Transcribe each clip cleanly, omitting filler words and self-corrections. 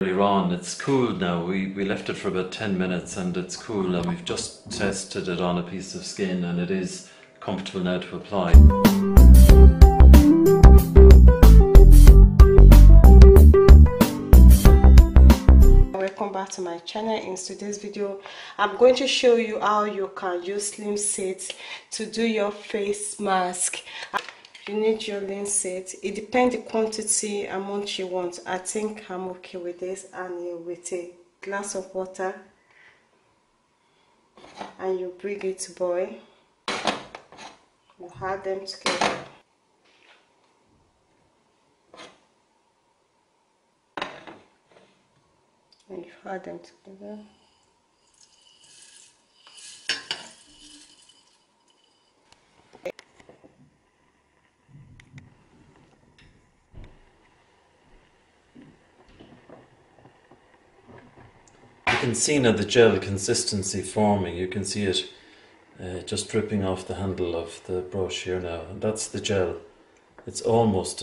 Earlier on, it's cooled now. We left it for about 10 minutes and it's cool, and we've just tested it on a piece of skin and it is comfortable now to apply. Welcome back to my channel. In today's video I'm going to show you how you can use linseeds to do your face mask. You need your linseed. It depends the quantity amount you want. I think I'm okay with this, and with a glass of water, and you bring it to boil. You add them together. And you add them together. You can see now the gel consistency forming. You can see it just dripping off the handle of the brush here now, and that's the gel. It's almost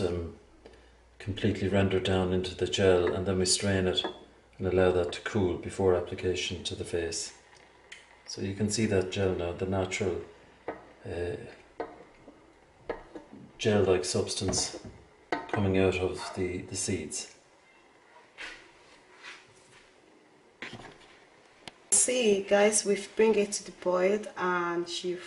completely rendered down into the gel, and then we strain it and allow that to cool before application to the face. So you can see that gel now, the natural gel-like substance coming out of the seeds. See guys, we've bring it to the boil, and you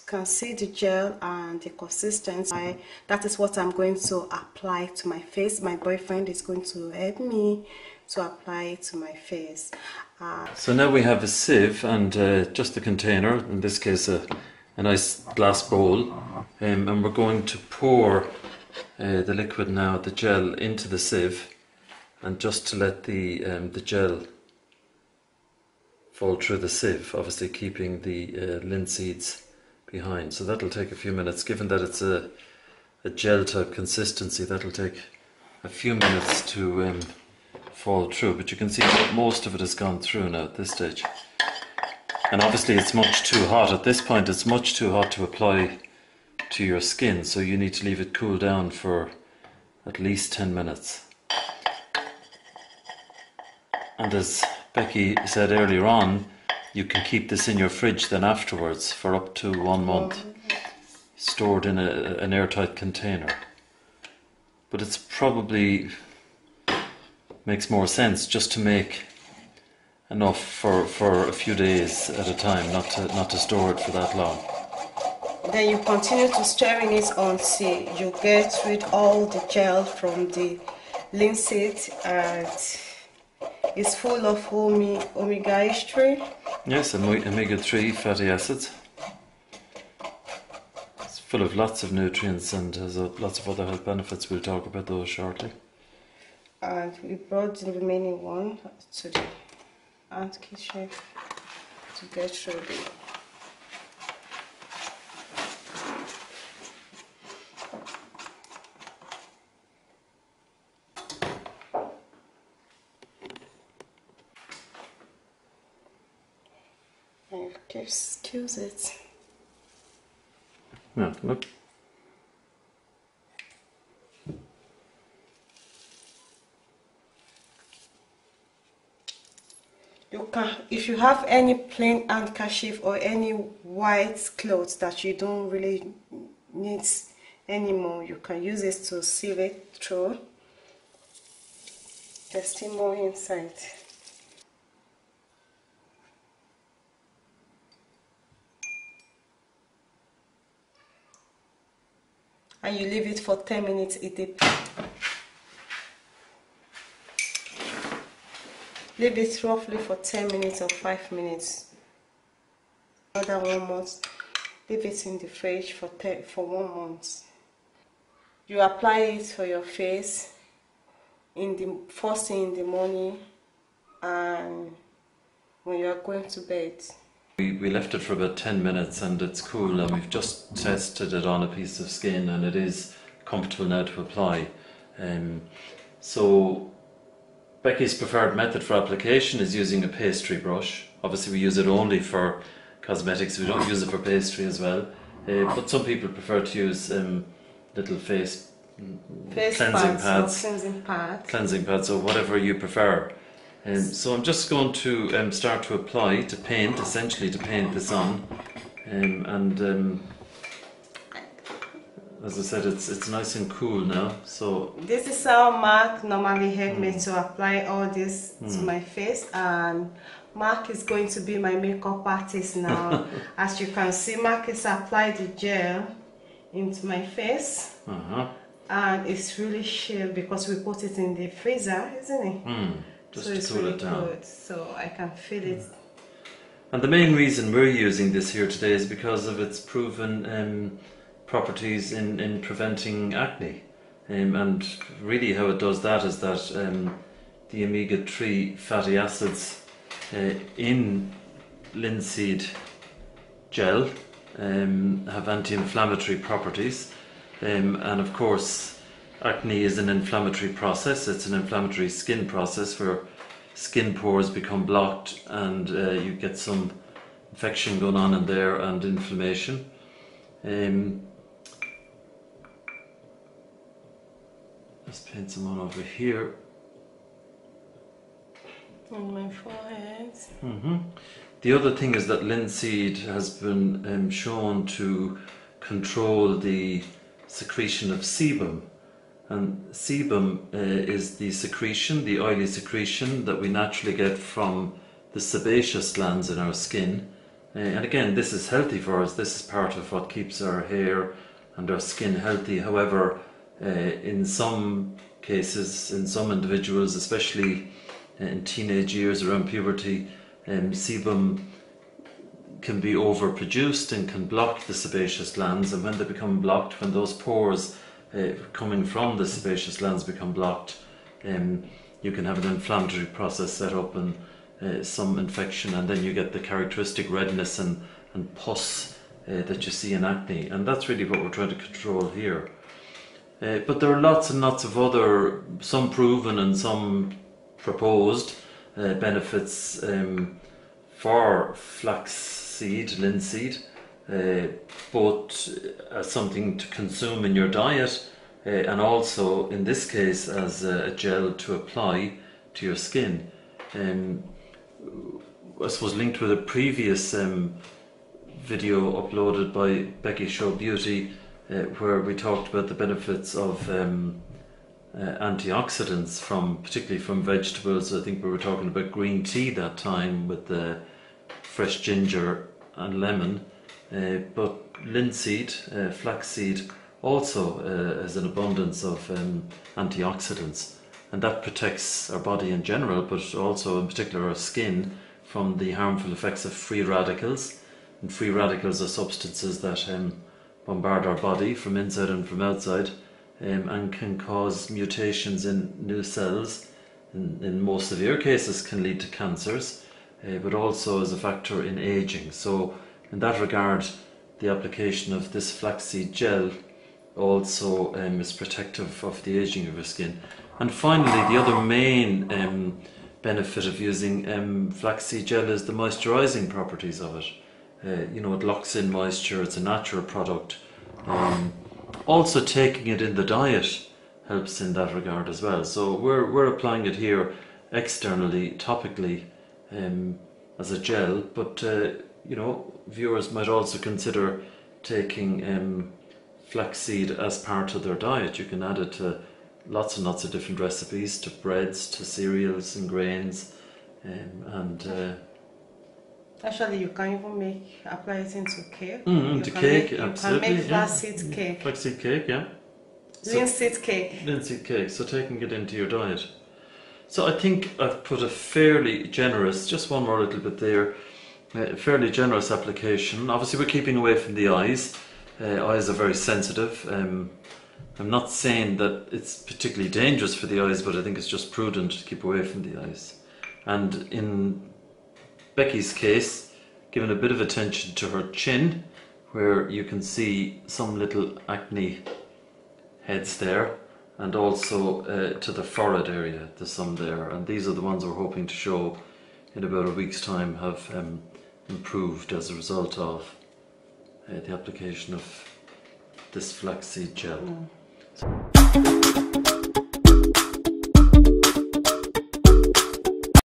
can see the gel and the consistency. That is what I'm going to apply to my face. My boyfriend is going to help me to apply it to my face. So now we have a sieve and just a container, in this case a nice glass bowl, and we're going to pour the liquid now, the gel, into the sieve, and just to let the gel fall through the sieve, obviously keeping the linseeds behind. So that'll take a few minutes. Given that it's a gel type consistency, that'll take a few minutes to fall through, but you can see that most of it has gone through now at this stage. And obviously it's much too hot at this point. It's much too hot to apply to your skin, so you need to leave it cool down for at least 10 minutes. And as Becky said earlier on, you can keep this in your fridge then afterwards for up to 1 month, stored in an airtight container. But it's probably makes more sense just to make enough for a few days at a time, not to store it for that long. Then you continue to stirring it until you get rid all the gel from the linseed, and it's full of omega-3. Yes, omega-3 fatty acids. It's full of lots of nutrients and has lots of other health benefits. We'll talk about those shortly. And we brought the remaining one to the ant kitchen to get ready. Excuse it. Yeah, look. You can, if you have any plain handkerchief or any white clothes that you don't really need anymore, you can use it to sieve it through. There's still more inside. And you leave it for 10 minutes. Leave it roughly for 10 minutes or 5 minutes. Another 1 month. Leave it in the fridge for 1 month. You apply it for your face in the first thing in the morning and when you are going to bed. We left it for about 10 minutes and it's cool, and we've just tested it on a piece of skin and it is comfortable now to apply. So Becky's preferred method for application is using a pastry brush. Obviously we use it only for cosmetics, we don't use it for pastry as well. But some people prefer to use little face face cleansing pads, pads, cleansing pads, or whatever you prefer. So I'm just going to start to apply, to paint, essentially to paint this on, as I said, it's nice and cool now. So this is how Mark normally helped me to apply all this to my face, and Mark is going to be my makeup artist now. As you can see, Mark has applied the gel into my face, and it's really chill because we put it in the freezer, isn't it? Just so to it's cool really it down. good, so I can feel it. And the main reason we're using this here today is because of its proven properties in preventing acne. And really how it does that is that the omega-3 fatty acids in linseed gel have anti-inflammatory properties, and of course acne is an inflammatory process. It's an inflammatory skin process where skin pores become blocked and you get some infection going on in there and inflammation. Let's paint some on over here. On my forehead. The other thing is that linseed has been shown to control the secretion of sebum. And sebum is the secretion, the oily secretion that we naturally get from the sebaceous glands in our skin. And again, this is healthy for us. This is part of what keeps our hair and our skin healthy. However, in some cases, in some individuals, especially in teenage years around puberty, sebum can be overproduced and can block the sebaceous glands, and when they become blocked, when those pores coming from the sebaceous glands become blocked, you can have an inflammatory process set up and some infection, and then you get the characteristic redness and pus that you see in acne, and that's really what we're trying to control here. But there are lots and lots of other, some proven and some proposed benefits for flaxseed, linseed, both as something to consume in your diet and also in this case as a gel to apply to your skin. I suppose linked with a previous video uploaded by Bekkyshow Beauty where we talked about the benefits of antioxidants particularly from vegetables. I think we were talking about green tea that time with the fresh ginger and lemon, but linseed, flaxseed also has an abundance of antioxidants, and that protects our body in general, but also in particular our skin from the harmful effects of free radicals. And free radicals are substances that bombard our body from inside and from outside, and can cause mutations in new cells. In most severe cases can lead to cancers, but also as a factor in aging. So in that regard, the application of this flaxseed gel also is protective of the aging of your skin. And finally, the other main benefit of using flaxseed gel is the moisturising properties of it. It locks in moisture, it's a natural product. Also taking it in the diet helps in that regard as well. So we're applying it here externally, topically, as a gel, but viewers might also consider taking flaxseed as part of their diet. You can add it to lots and lots of different recipes, to breads, to cereals and grains, actually, you can even apply it into cake. Absolutely. You can make flaxseed cake. Flaxseed cake, yeah. Linseed cake. Linseed cake, so taking it into your diet. So I think I've put a fairly generous, just one more little bit there, a fairly generous application. Obviously we're keeping away from the eyes. Eyes are very sensitive. I'm not saying that it's particularly dangerous for the eyes, but I think it's just prudent to keep away from the eyes. And in Becky's case, given a bit of attention to her chin, where you can see some little acne heads there, and also to the forehead area, there's some there, and these are the ones we're hoping to show in about a week's time have improved as a result of the application of this flaxseed gel.